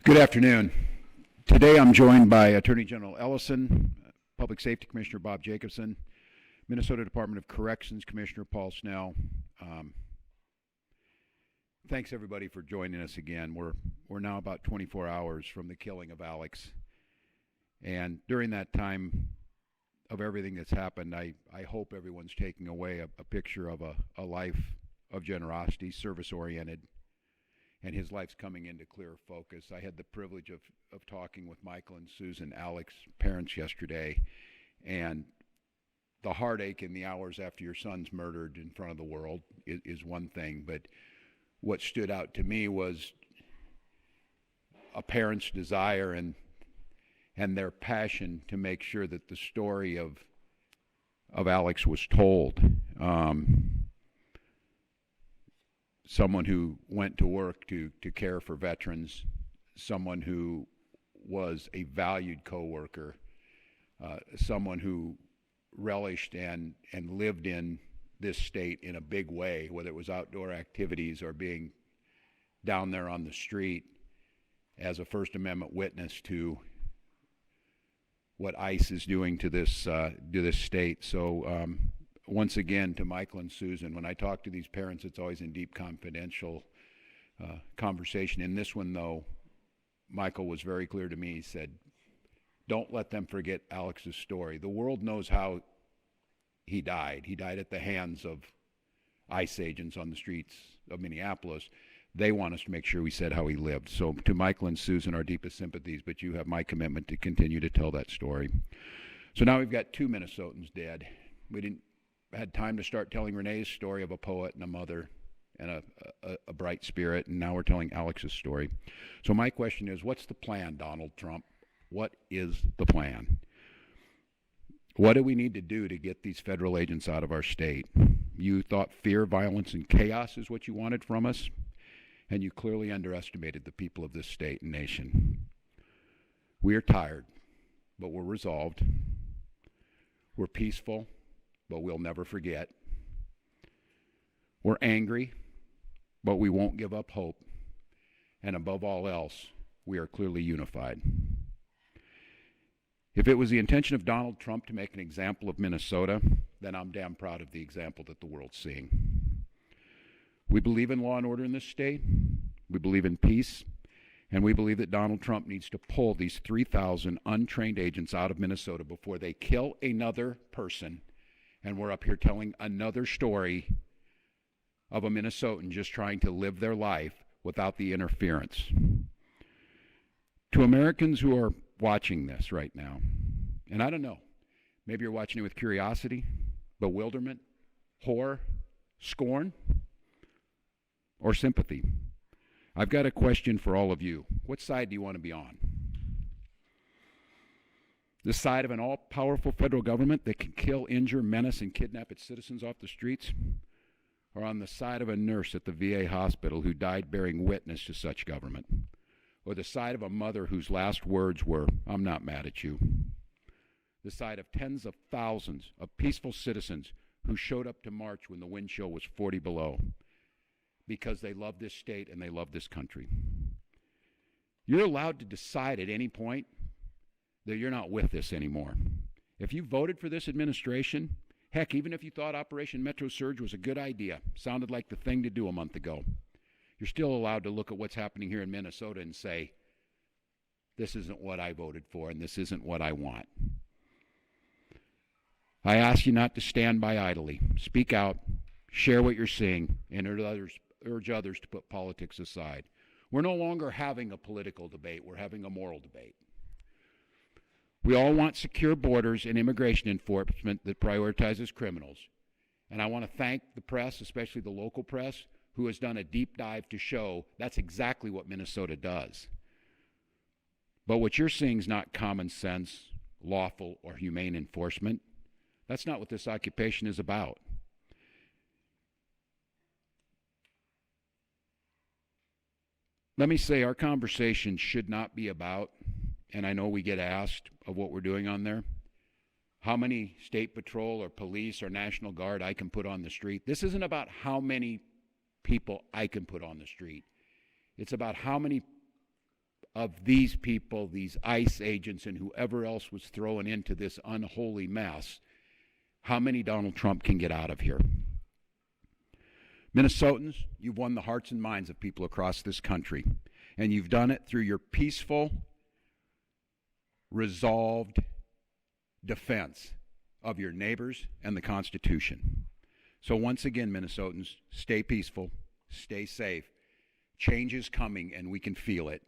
Good afternoon. Today I'm joined by Attorney General Ellison, Public Safety Commissioner Bob Jacobson, Minnesota Department of Corrections Commissioner Paul Snell. Thanks everybody for joining us again. We're now about 24 hours from the killing of Alex, and during that time of everything that's happened, I hope everyone's taking away a picture of a life of generosity, service-oriented, and his life's coming into clear focus. I had the privilege of talking with Michael and Susan, Alex's parents, yesterday, and the heartache in the hours after your son's murdered in front of the world is one thing, but what stood out to me was a parent's desire and their passion to make sure that the story of Alex was told. Someone who went to work to care for veterans, someone who was a valued coworker, someone who relished and lived in this state in a big way, whether it was outdoor activities or being down there on the street as a First Amendment witness to what ICE is doing to this state. So once again, to Michael and Susan, when I talk to these parents, it's always in deep confidential conversation. In this one, though, Michael was very clear to me. He said, don't let them forget Alex's story. The world knows how he died. He died at the hands of ICE agents on the streets of Minneapolis. They want us to make sure we said how he lived. So to Michael and Susan, our deepest sympathies, but you have my commitment to continue to tell that story. So now we've got two Minnesotans dead. We didn't had time to start telling Renee's story of a poet and a mother and a bright spirit, and now we're telling Alex's story. So my question is, what's the plan, Donald Trump? What is the plan? What do we need to do to get these federal agents out of our state? You thought fear, violence, and chaos is what you wanted from us, and you clearly underestimated the people of this state and nation. We are tired, but we're resolved. We're peaceful, but we'll never forget. We're angry, but we won't give up hope. And above all else, we are clearly unified. If it was the intention of Donald Trump to make an example of Minnesota, then I'm damn proud of the example that the world's seeing. We believe in law and order in this state. We believe in peace. And we believe that Donald Trump needs to pull these 3,000 untrained agents out of Minnesota before they kill another person. And we're up here telling another story of a Minnesotan just trying to live their life without the interference. To Americans who are watching this right now, and I don't know, maybe you're watching it with curiosity, bewilderment, horror, scorn, or sympathy. I've got a question for all of you. What side do you want to be on? The side of an all-powerful federal government that can kill, injure, menace, and kidnap its citizens off the streets? Or on the side of a nurse at the VA hospital who died bearing witness to such government? Or the side of a mother whose last words were, "I'm not mad at you"? The side of tens of thousands of peaceful citizens who showed up to march when the wind chill was 40 below because they love this state and they love this country. You're allowed to decide at any point that you're not with this anymore. If you voted for this administration, heck, even if you thought Operation Metro Surge was a good idea, sounded like the thing to do a month ago, you're still allowed to look at what's happening here in Minnesota and say, this isn't what I voted for and this isn't what I want. I ask you not to stand by idly. Speak out, share what you're seeing, and urge others to put politics aside. We're no longer having a political debate, we're having a moral debate. We all want secure borders and immigration enforcement that prioritizes criminals. And I want to thank the press, especially the local press, who has done a deep dive to show that's exactly what Minnesota does. But what you're seeing is not common sense, lawful, or humane enforcement. That's not what this occupation is about. Let me say our conversation should not be about, and I know we get asked of what we're doing on there, how many state patrol or police or National Guard I can put on the street. This isn't about how many people I can put on the street. It's about how many of these people, these ICE agents, and whoever else was thrown into this unholy mess, how many Donald Trump can get out of here? Minnesotans, you've won the hearts and minds of people across this country, and you've done it through your peaceful, resolved defense of your neighbors and the Constitution. So once again, Minnesotans, stay peaceful, stay safe. Change is coming, and we can feel it.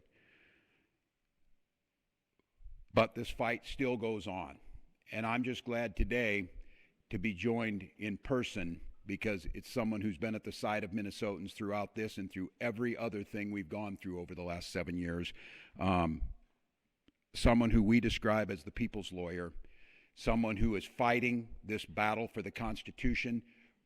But this fight still goes on. And I'm just glad today to be joined in person, because it's someone who's been at the side of Minnesotans throughout this and through every other thing we've gone through over the last 7 years. Someone who we describe as the people's lawyer, someone who is fighting this battle for the Constitution,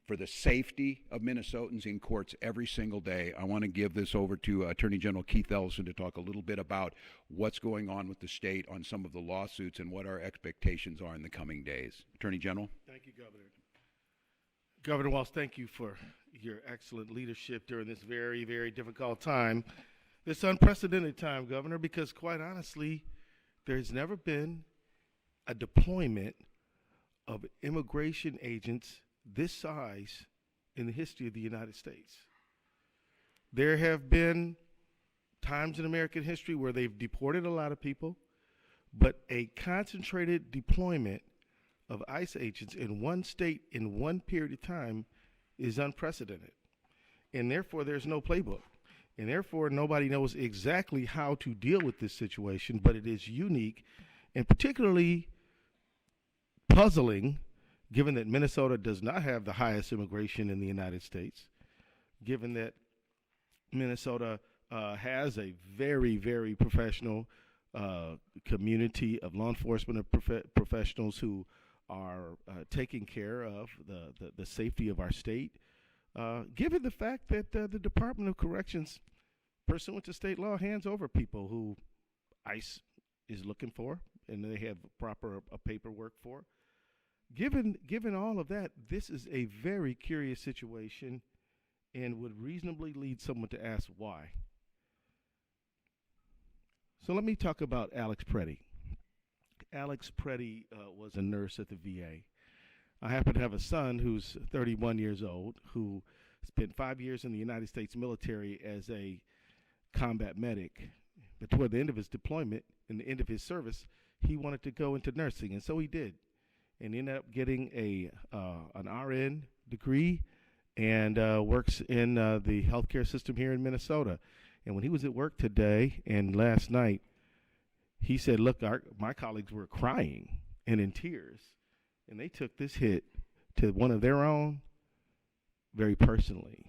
for the safety of Minnesotans in courts every single day. I want to give this over to Attorney General Keith Ellison to talk a little bit about what's going on with the state on some of the lawsuits and what our expectations are in the coming days. Attorney General. Thank you, Governor. Governor Walz, thank you for your excellent leadership during this very, very difficult time, this unprecedented time, Governor, because quite honestly, there's never been a deployment of immigration agents this size in the history of the United States. There have been times in American history where they've deported a lot of people, but a concentrated deployment of ICE agents in one state in one period of time is unprecedented. And therefore, there's no playbook. And therefore, nobody knows exactly how to deal with this situation, but it is unique and particularly puzzling, given that Minnesota does not have the highest immigration in the United States, given that Minnesota has a very, very professional community of law enforcement professionals who are taking care of the safety of our state, given the fact that the Department of Corrections, pursuant to state law, hands over people who ICE is looking for and they have proper paperwork for. Given all of that, this is a very curious situation and would reasonably lead someone to ask why. So let me talk about Alex Pretti. Alex Pretti was a nurse at the VA. I happen to have a son who's 31 years old who spent 5 years in the United States military as a combat medic. But toward the end of his deployment and the end of his service, he wanted to go into nursing, and so he did. And ended up getting an RN degree and works in the healthcare system here in Minnesota. And when he was at work today and last night, he said, look, my colleagues were crying and in tears, and they took this hit to one of their own very personally.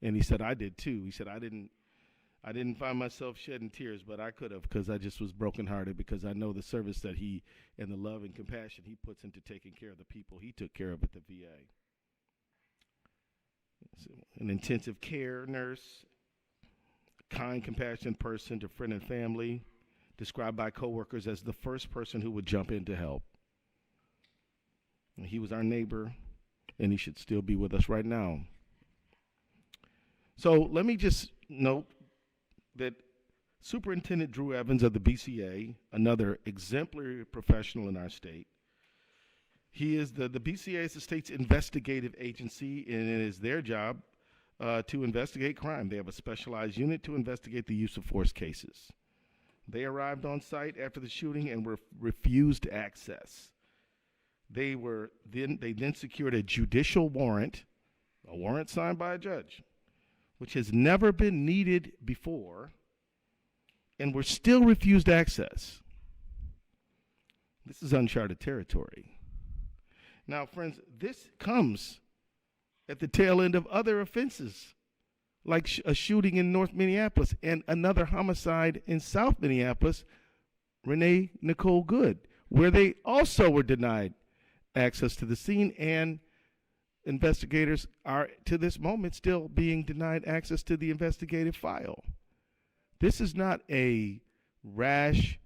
And he said, I did too. He said, I didn't find myself shedding tears, but I could have, because I just was brokenhearted, because I know the service that he and the love and compassion he puts into taking care of the people he took care of at the VA. So, an intensive care nurse, kind, compassionate person to friend and family, described by coworkers as the first person who would jump in to help. And he was our neighbor, and he should still be with us right now. So let me just note that Superintendent Drew Evans of the BCA, another exemplary professional in our state, he is the BCA is the state's investigative agency, and it is their job to investigate crime. They have a specialized unit to investigate the use of force cases. They arrived on site after the shooting and were refused access. They then secured a judicial warrant, a warrant signed by a judge, which has never been needed before, and were still refused access. This is uncharted territory. Now, friends, this comes at the tail end of other offenses, like a shooting in North Minneapolis and another homicide in South Minneapolis, Renee Nicole Good, where they also were denied access to the scene, and investigators are, to this moment, still being denied access to the investigative file. This is not a rash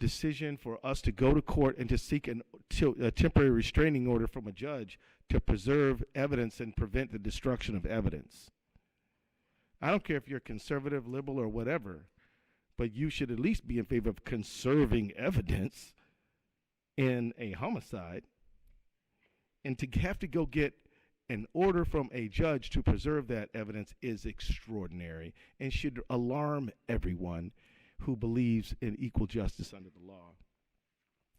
decision for us to go to court and to seek a temporary restraining order from a judge to preserve evidence and prevent the destruction of evidence. I don't care if you're conservative, liberal, or whatever. but you should at least be in favor of conserving evidence in a homicide. And to have to go get an order from a judge to preserve that evidence is extraordinary and should alarm everyone who believes in equal justice under the law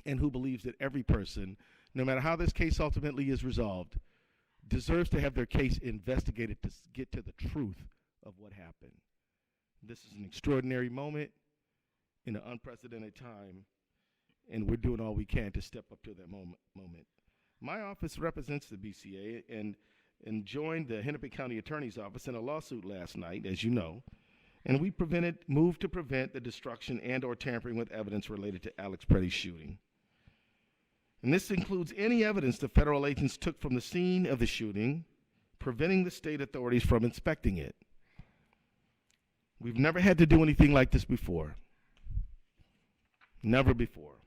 and who believes that every person, no matter how this case ultimately is resolved, deserves to have their case investigated to get to the truth of what happened. This is an extraordinary moment in an unprecedented time, and we're doing all we can to step up to that moment. My office represents the BCA and joined the Hennepin County Attorney's Office in a lawsuit last night, as you know, and we moved to prevent the destruction and or tampering with evidence related to Alex Pretti's shooting. And this includes any evidence the federal agents took from the scene of the shooting, preventing the state authorities from inspecting it. We've never had to do anything like this before. Never before.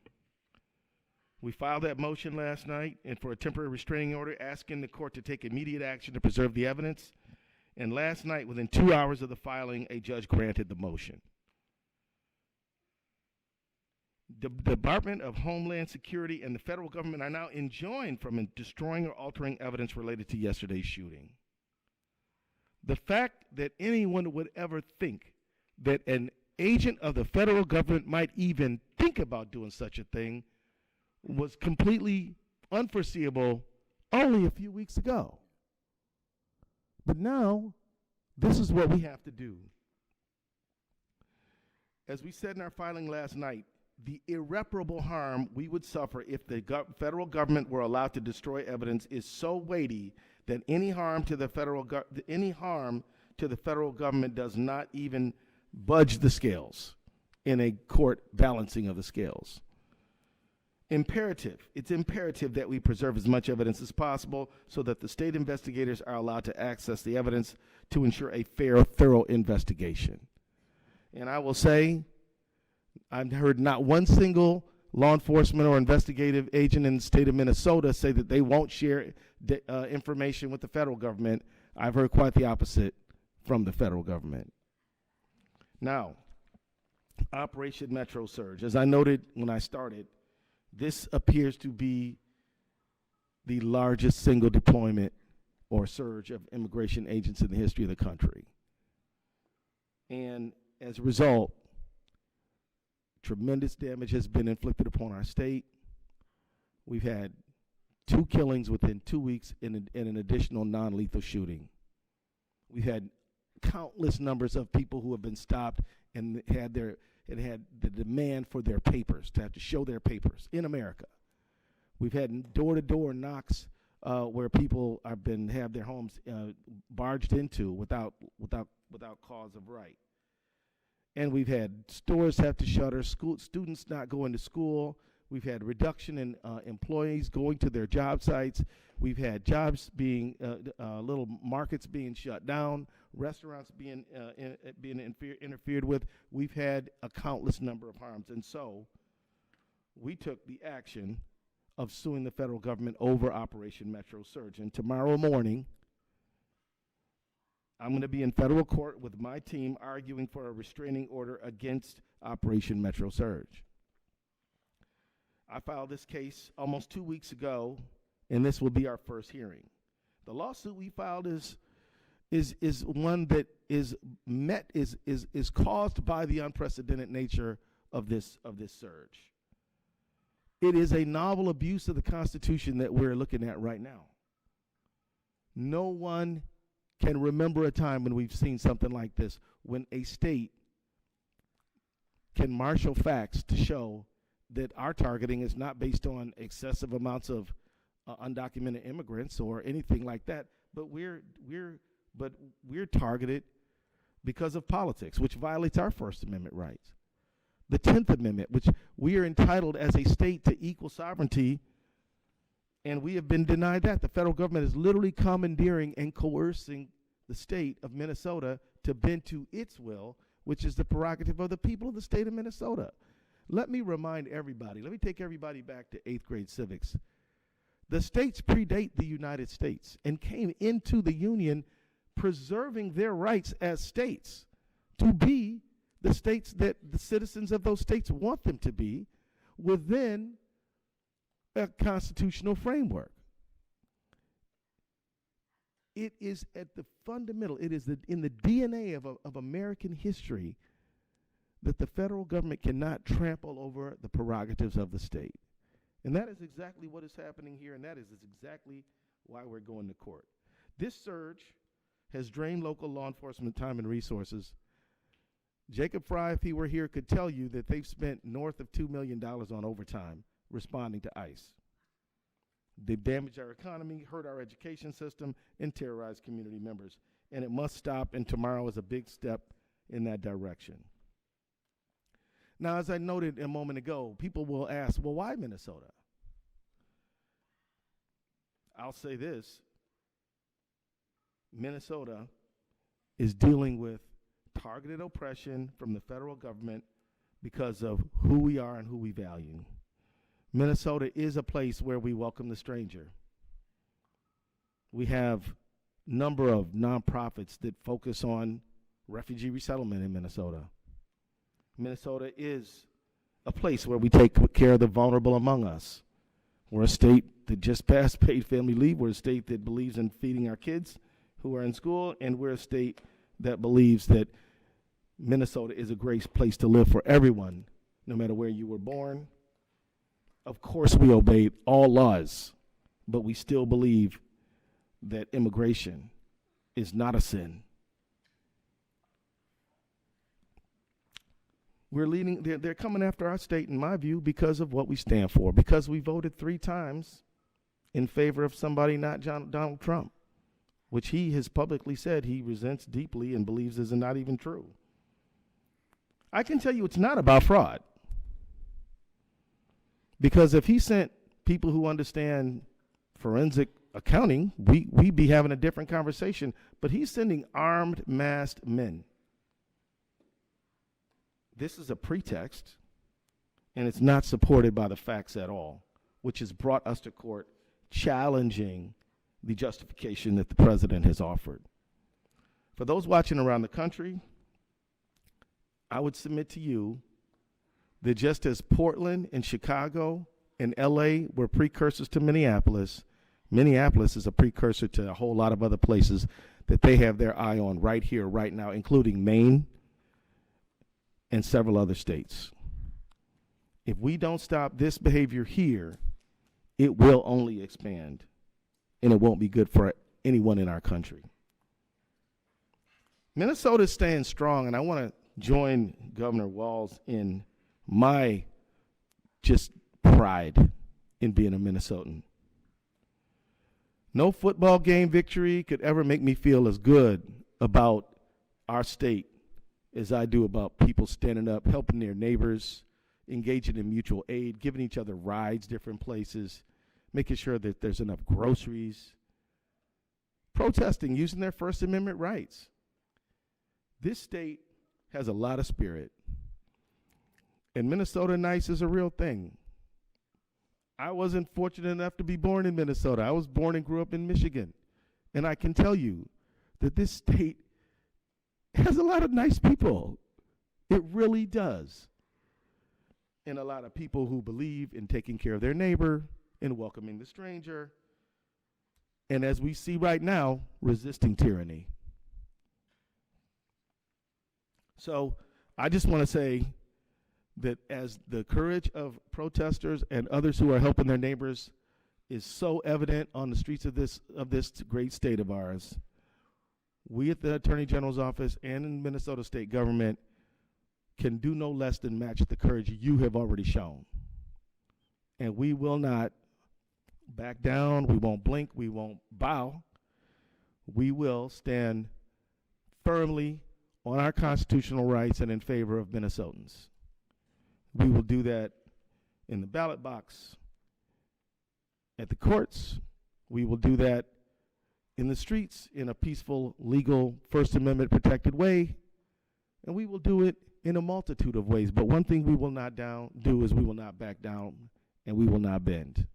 We filed that motion last night and for a temporary restraining order asking the court to take immediate action to preserve the evidence. And last night, within 2 hours of the filing, a judge granted the motion. The Department of Homeland Security and the federal government are now enjoined from destroying or altering evidence related to yesterday's shooting. The fact that anyone would ever think that an agent of the federal government might even think about doing such a thing was completely unforeseeable only a few weeks ago. But now, this is what we have to do. As we said in our filing last night, the irreparable harm we would suffer if the federal government were allowed to destroy evidence is so weighty that any harm to the federal government does not even budge the scales in a court balancing of the scales. It's imperative that we preserve as much evidence as possible so that the state investigators are allowed to access the evidence to ensure a fair, thorough investigation. And I will say, I've heard not one single law enforcement or investigative agent in the state of Minnesota say that they won't share information with the federal government. I've heard quite the opposite from the federal government. Now, Operation Metro Surge. As I noted when I started, this appears to be the largest single deployment or surge of immigration agents in the history of the country. And as a result, tremendous damage has been inflicted upon our state. We've had 2 killings within 2 weeks in an additional non-lethal shooting. We've had countless numbers of people who have been stopped and had the demand for their papers, to have to show their papers in America. We've had door-to-door knocks where people have their homes barged into without cause of right. And we've had stores have to shutter, students not going to school. We've had reduction in employees going to their job sites. We've had jobs being, little markets being shut down, restaurants being interfered with. We've had a countless number of harms. And so we took the action of suing the federal government over Operation Metro Surge. And tomorrow morning, I'm going to be in federal court with my team arguing for a restraining order against Operation Metro Surge. I filed this case almost 2 weeks ago, and this will be our first hearing. The lawsuit we filed is one that is caused by the unprecedented nature of this surge. It is a novel abuse of the Constitution that we're looking at right now. No one can remember a time when we've seen something like this, when a state can marshal facts to show that our targeting is not based on excessive amounts of undocumented immigrants or anything like that, but we're targeted because of politics, which violates our First Amendment rights. The 10th Amendment, which we are entitled as a state to equal sovereignty, and we have been denied that. The federal government is literally commandeering and coercing the state of Minnesota to bend to its will, which is the prerogative of the people of the state of Minnesota. Let me remind everybody, let me take everybody back to 8th grade civics. The states predate the United States and came into the Union preserving their rights as states to be the states that the citizens of those states want them to be within a constitutional framework. It is at the fundamental, it is in the DNA of American history that the federal government cannot trample over the prerogatives of the state. And that is exactly what is happening here, and that is exactly why we're going to court. This surge has drained local law enforcement time and resources. Jacob Fry, if he were here, could tell you that they've spent north of $2 million on overtime responding to ICE. They've damaged our economy, hurt our education system, and terrorized community members. And it must stop, and tomorrow is a big step in that direction. Now, as I noted a moment ago, people will ask, well, why Minnesota? I'll say this. Minnesota is dealing with targeted oppression from the federal government because of who we are and who we value. Minnesota is a place where we welcome the stranger. We have a number of nonprofits that focus on refugee resettlement in Minnesota. Minnesota is a place where we take care of the vulnerable among us. We're a state that just passed paid family leave. We're a state that believes in feeding our kids who are in school, and we're a state that believes that Minnesota is a great place to live for everyone, no matter where you were born. Of course, we obey all laws, but we still believe that immigration is not a sin. They're coming after our state, in my view, because of what we stand for, because we voted 3 times in favor of somebody not Donald Trump, which he has publicly said he resents deeply and believes is not even true. I can tell you it's not about fraud. Because if he sent people who understand forensic accounting, we'd be having a different conversation. But he's sending armed, masked men. This is a pretext, and it's not supported by the facts at all, which has brought us to court challenging the justification that the president has offered. For those watching around the country, I would submit to you that just as Portland and Chicago and LA were precursors to Minneapolis, Minneapolis is a precursor to a whole lot of other places that they have their eye on right here, right now, including Maine and several other states. If we don't stop this behavior here, it will only expand, and it won't be good for anyone in our country. Minnesota is staying strong, and I want to join Governor Walz in my just pride in being a Minnesotan. No football game victory could ever make me feel as good about our state as I do about people standing up, helping their neighbors, engaging in mutual aid, giving each other rides different places, making sure that there's enough groceries, protesting, using their First Amendment rights. This state has a lot of spirit. And Minnesota nice is a real thing. I wasn't fortunate enough to be born in Minnesota. I was born and grew up in Michigan. And I can tell you that this state has a lot of nice people. It really does. And a lot of people who believe in taking care of their neighbor and welcoming the stranger. And as we see right now, resisting tyranny. So I just want to say that as the courage of protesters and others who are helping their neighbors is so evident on the streets of this great state of ours, we at the Attorney General's office and in Minnesota state government can do no less than match the courage you have already shown. And we will not back down, we won't blink, we won't bow. We will stand firmly on our constitutional rights and in favor of Minnesotans. We will do that in the ballot box, at the courts. We will do that in the streets in a peaceful, legal, First Amendment protected way. And we will do it in a multitude of ways. But one thing we will not do is we will not back down and we will not bend.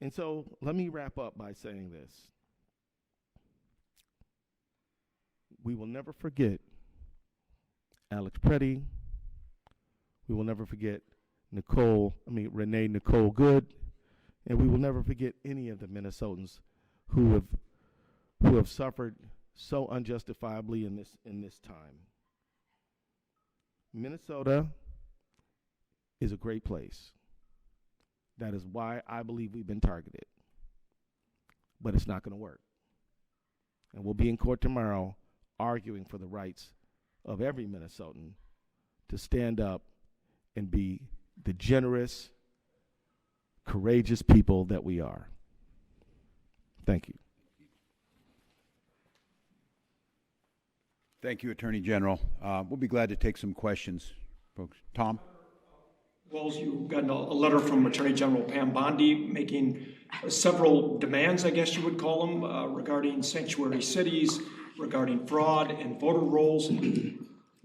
And so let me wrap up by saying this. We will never forget Alex Pretti. We will never forget Renee Nicole Good, and we will never forget any of the Minnesotans who have suffered so unjustifiably in this time. Minnesota is a great place. That is why I believe we've been targeted. But it's not going to work. And we'll be in court tomorrow arguing for the rights of every Minnesotan to stand up and be the generous, courageous people that we are. Thank you. Thank you, Attorney General. We'll be glad to take some questions, folks. Tom? Walz, you got a letter from Attorney General Pam Bondi making several demands, I guess you would call them, regarding sanctuary cities, regarding fraud and voter rolls.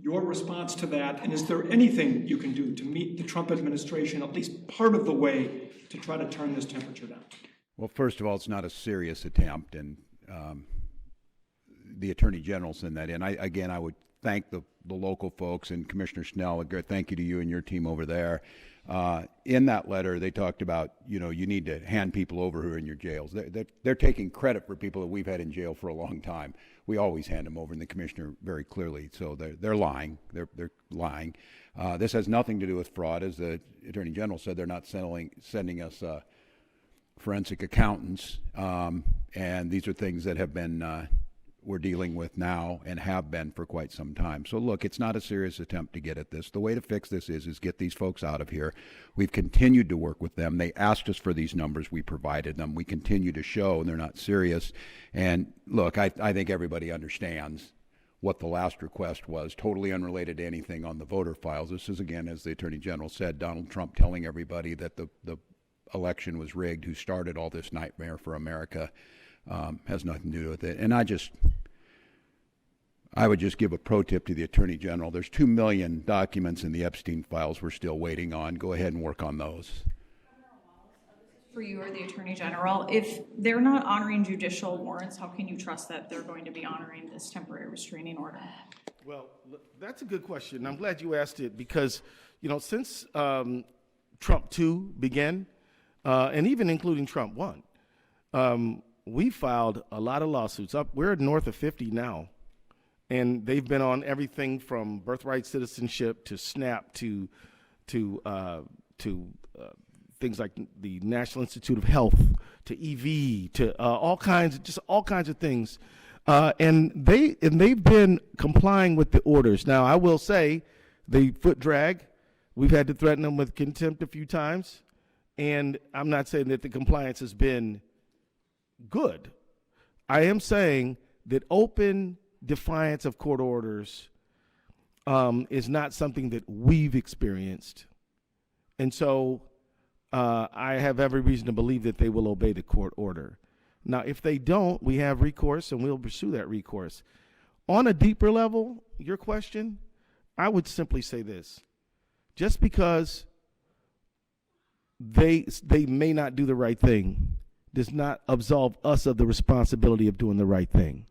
Your response to that, and is there anything you can do to meet the Trump administration at least part of the way to try to turn this temperature down? Well, first of all, it's not a serious attempt, and the Attorney General sent that in. I would thank the local folks and Commissioner Snell. Thank you to you and your team over there. In that letter, they talked about, you need to hand people over who are in your jails. They're taking credit for people that we've had in jail for a long time. We always hand them over, and the commissioner very clearly. So they're lying. They're lying. This has nothing to do with fraud, as the Attorney General said. They're not sending us forensic accountants, and these are things that have been we're dealing with now and have been for quite some time. So look, it's not a serious attempt to get at this. The way to fix this is get these folks out of here. We've continued to work with them. They asked us for these numbers. We provided them. We continue to show, and they're not serious. And look, I think everybody understands what the last request was, totally unrelated to anything on the voter files. This is, again, as the Attorney General said, Donald Trump telling everybody that the election was rigged, who started all this nightmare for America. Has nothing to do with it. And I would just give a pro tip to the Attorney General. There's 2 million documents in the Epstein files we're still waiting on. Go ahead and work on those. For you or the Attorney General, if they're not honoring judicial warrants, how can you trust that they're going to be honoring this temporary restraining order? Well, that's a good question. I'm glad you asked it because, since Trump 2 began, and even including Trump 1, we filed a lot of lawsuits. We're north of 50 now, and they've been on everything from birthright citizenship to SNAP to things like the National Institute of Health to EV to all kinds of things, and they've been complying with the orders. Now, I will say, the foot drag, we've had to threaten them with contempt a few times, and I'm not saying that the compliance has been good. I am saying that open defiance of court orders is not something that we've experienced. And so I have every reason to believe that they will obey the court order. Now, if they don't, we have recourse, and we'll pursue that recourse. On a deeper level, your question, I would simply say this. Just because they may not do the right thing does not absolve us of the responsibility of doing the right thing.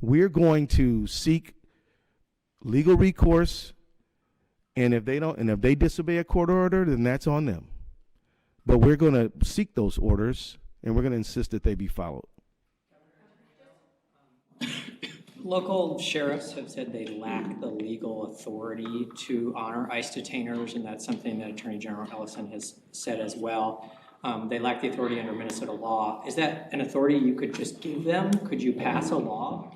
We're going to seek legal recourse, and if they disobey a court order, then that's on them. But we're going to seek those orders, and we're going to insist that they be followed. Local sheriffs have said they lack the legal authority to honor ICE detainers, and that's something that Attorney General Ellison has said as well. They lack the authority under Minnesota law. Is that an authority you could just give them? Could you pass a law?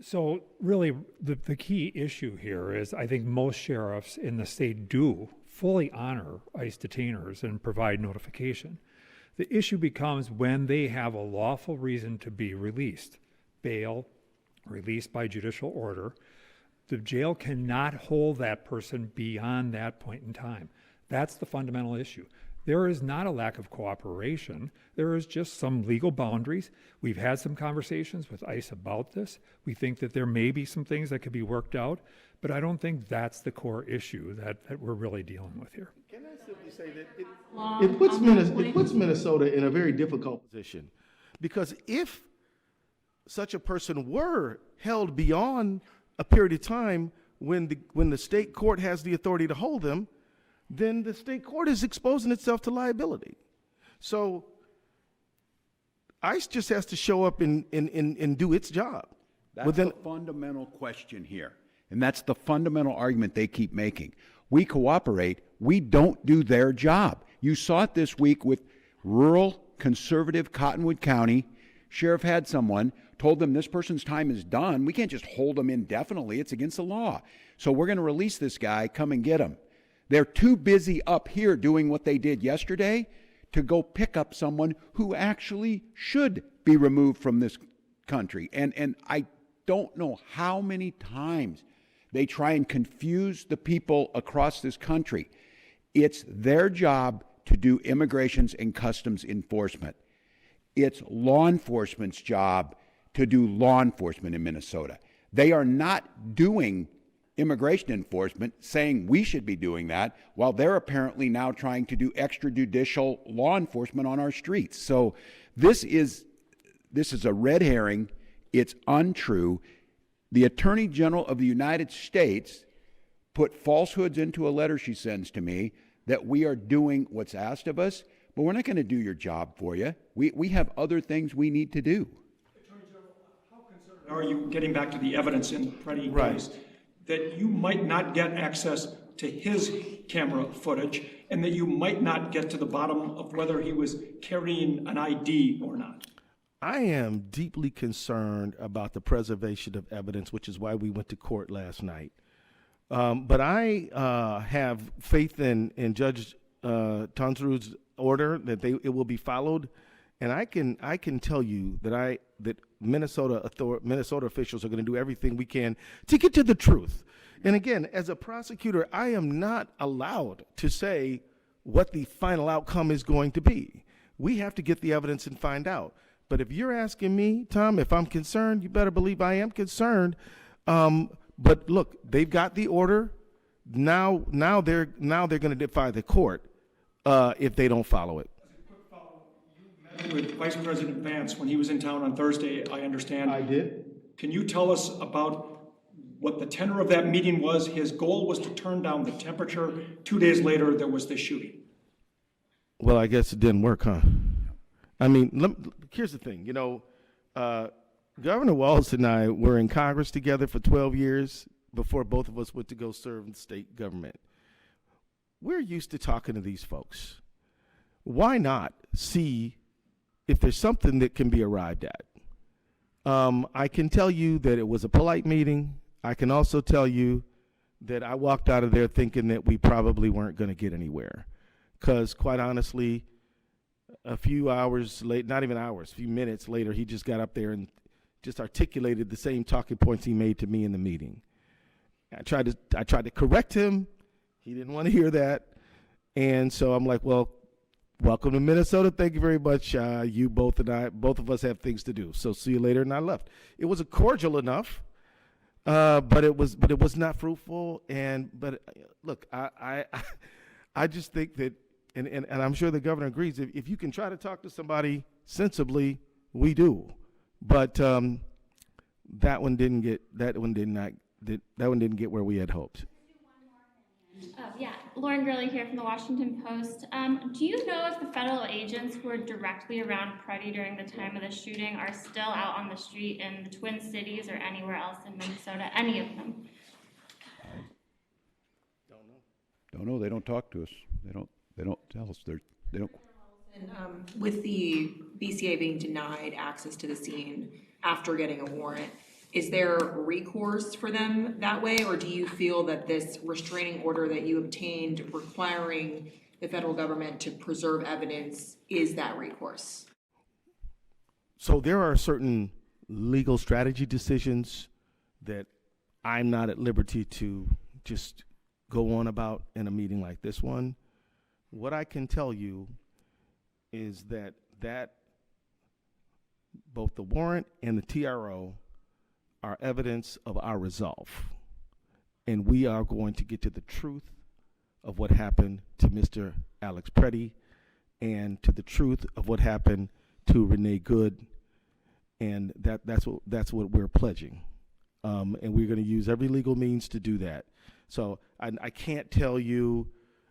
So really, the key issue here is I think most sheriffs in the state do fully honor ICE detainers and provide notification. The issue becomes when they have a lawful reason to be released, bail, released by judicial order. The jail cannot hold that person beyond that point in time. That's the fundamental issue. There is not a lack of cooperation. There is just some legal boundaries. We've had some conversations with ICE about this. We think that there may be some things that could be worked out, but I don't think that's the core issue that we're really dealing with here. Can I simply say that it puts Minnesota in a very difficult position, because if such a person were held beyond a period of time when the state court has the authority to hold them, then the state court is exposing itself to liability. So ICE just has to show up and do its job. That's the fundamental question here. And that's the fundamental argument they keep making. We cooperate. We don't do their job. You saw it this week with rural, conservative Cottonwood County. Sheriff had someone, told them this person's time is done. We can't just hold them indefinitely. It's against the law. So we're going to release this guy. Come and get him. They're too busy up here doing what they did yesterday to go pick up someone who actually should be removed from this country. And I don't know how many times they try and confuse the people across this country. It's their job to do immigrations and customs enforcement. It's law enforcement's job to do law enforcement in Minnesota. They are not doing immigration enforcement, saying we should be doing that, while they're apparently now trying to do extrajudicial law enforcement on our streets. So this is a red herring. It's untrue. The Attorney General of the United States put falsehoods into a letter she sends to me that we are doing what's asked of us, but we're not going to do your job for you. We have other things we need to do. Attorney General, how concerned are you, getting back to the evidence in Pretti Right. case, that you might not get access to his camera footage and that you might not get to the bottom of whether he was carrying an ID or not? I am deeply concerned about the preservation of evidence, which is why we went to court last night. But I have faith in Judge Tonsru's order that it will be followed, and I can tell you that Minnesota officials are going to do everything we can to get to the truth. And again, as a prosecutor, I am not allowed to say what the final outcome is going to be. We have to get the evidence and find out. But if you're asking me, Tom, if I'm concerned, you better believe I am concerned. But look, they've got the order. Now they're going to defy the court if they don't follow it. You met with Vice President Vance when he was in town on Thursday, I understand. I did. Can you tell us about what the tenor of that meeting was? His goal was to turn down the temperature. 2 days later, there was the shooting. Well, I guess it didn't work, huh? I mean, here's the thing. Governor Walz and I were in Congress together for 12 years before both of us went to go serve in state government. We're used to talking to these folks. Why not see if there's something that can be arrived at? I can tell you that it was a polite meeting. I can also tell you that I walked out of there thinking that we probably weren't going to get anywhere. Because quite honestly, a few hours late, not even hours, a few minutes later, he just got up there and just articulated the same talking points he made to me in the meeting. I tried to correct him. He didn't want to hear that. And so I'm like, well, welcome to Minnesota. Thank you very much. You both of us have things to do. So see you later. And I left. It was a cordial enough, but it was not fruitful. But look, I just think that, and I'm sure the governor agrees, if you can try to talk to somebody sensibly, we do. But that one didn't get where we had hoped. Yeah, Lauren Gurley here from the Washington Post. Do you know if the federal agents who were directly around Pretti during the time of the shooting are still out on the street in the Twin Cities or anywhere else in Minnesota? Any of them? Don't know. They don't talk to us. They don't tell us. They don't. With the BCA being denied access to the scene after getting a warrant, is there recourse for them that way, or do you feel that this restraining order that you obtained requiring the federal government to preserve evidence is that recourse? So there are certain legal strategy decisions that I'm not at liberty to just go on about in a meeting like this one. What I can tell you is that both the warrant and the TRO are evidence of our resolve. And we are going to get to the truth of what happened to Mr. Alex Pretti and to the truth of what happened to Renee Good and that's what we're pledging, and we're going to use every legal means to do that. So I can't tell you,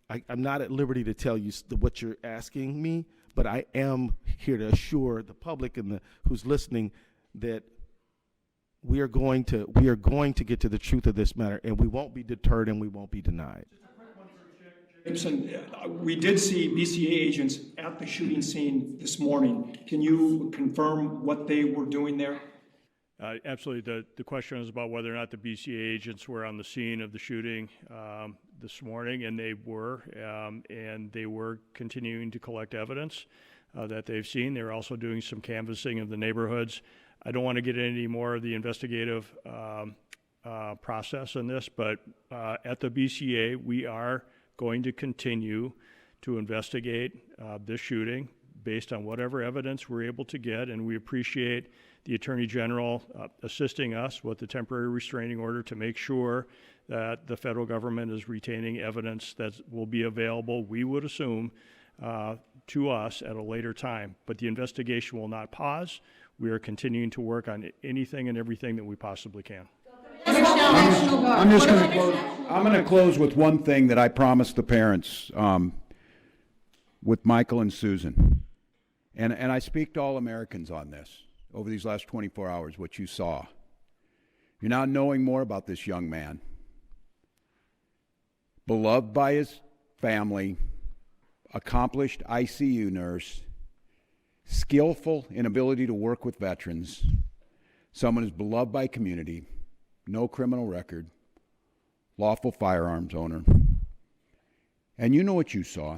I'm not at liberty to tell you what you're asking me, but I am here to assure the public and who's listening that we are going to get to the truth of this matter, and we won't be deterred and we won't be denied. Ellison, we did see BCA agents at the shooting scene this morning. Can you confirm what they were doing there? Absolutely. The question is about whether or not the BCA agents were on the scene of the shooting this morning, and they were continuing to collect evidence that they've seen. They're also doing some canvassing of the neighborhoods. I don't want to get into any more of the investigative process in this, but at the BCA, we are going to continue to investigate this shooting based on whatever evidence we're able to get, and we appreciate the Attorney General assisting us with the temporary restraining order to make sure that the federal government is retaining evidence that will be available, we would assume, to us at a later time. But the investigation will not pause. We are continuing to work on anything and everything that we possibly can. I'm just going to close. I'm going to close with one thing that I promised the parents with Michael and Susan. And I speak to all Americans on this over these last 24 hours, what you saw. You're now knowing more about this young man, beloved by his family, accomplished ICU nurse, skillful in ability to work with veterans, someone who's beloved by community, no criminal record, lawful firearms owner. And you know what you saw.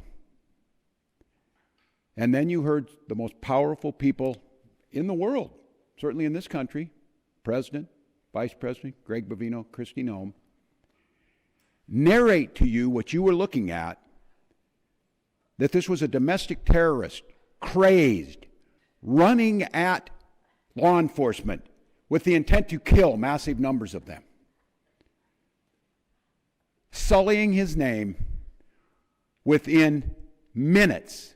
And then you heard the most powerful people in the world, certainly in this country, President, Vice President, Greg Bovino, Kristi Noem, narrate to you what you were looking at, that this was a domestic terrorist, crazed, running at law enforcement with the intent to kill massive numbers of them, sullying his name within minutes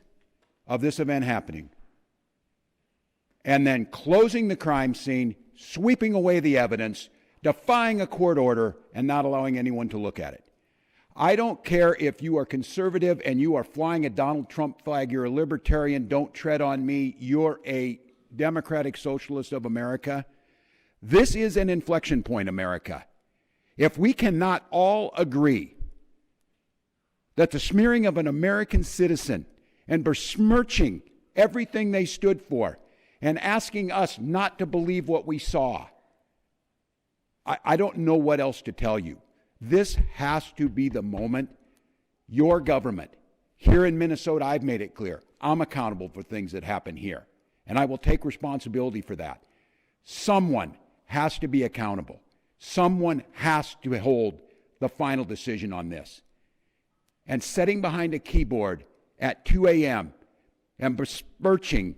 of this event happening, and then closing the crime scene, sweeping away the evidence, defying a court order, and not allowing anyone to look at it. I don't care if you are conservative and you are flying a Donald Trump flag, you're a libertarian, don't tread on me, you're a democratic socialist of America. This is an inflection point, America. If we cannot all agree that the smearing of an American citizen and besmirching everything they stood for and asking us not to believe what we saw, I don't know what else to tell you. This has to be the moment. Your government, here in Minnesota, I've made it clear, I'm accountable for things that happen here, and I will take responsibility for that. Someone has to be accountable. Someone has to hold the final decision on this. And sitting behind a keyboard at 2 a.m. and besmirching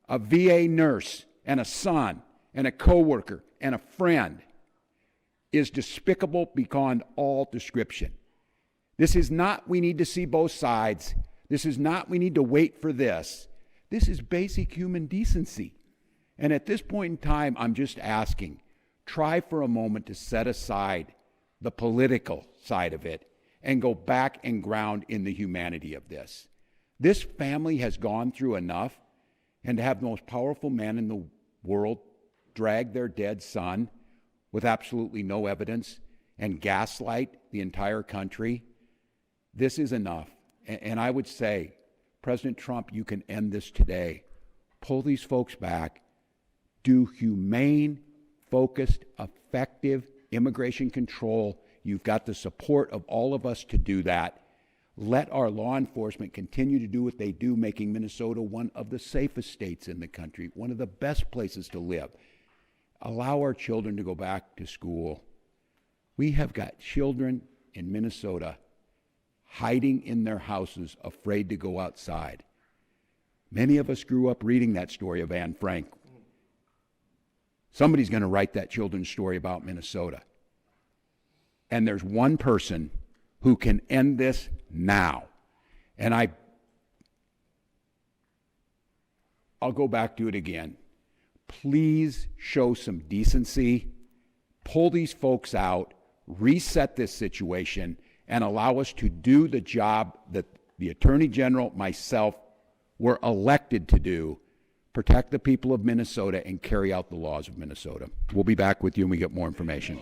a VA nurse and a son and a coworker and a friend is despicable beyond all description. This is not we need to see both sides. This is not we need to wait for this. This is basic human decency. And at this point in time, I'm just asking, try for a moment to set aside the political side of it and go back and ground in the humanity of this. This family has gone through enough, and to have the most powerful man in the world drag their dead son with absolutely no evidence and gaslight the entire country, this is enough. And I would say, President Trump, you can end this today. Pull these folks back. Do humane, focused, effective immigration control. You've got the support of all of us to do that. Let our law enforcement continue to do what they do, making Minnesota one of the safest states in the country, one of the best places to live. Allow our children to go back to school. We have got children in Minnesota hiding in their houses, afraid to go outside. Many of us grew up reading that story of Anne Frank. Somebody's going to write that children's story about Minnesota. And there's one person who can end this now. And I'll go back to it again. please show some decency, pull these folks out, reset this situation, and allow us to do the job that the Attorney General, myself, were elected to do, protect the people of Minnesota and carry out the laws of Minnesota. We'll be back with you when we get more information.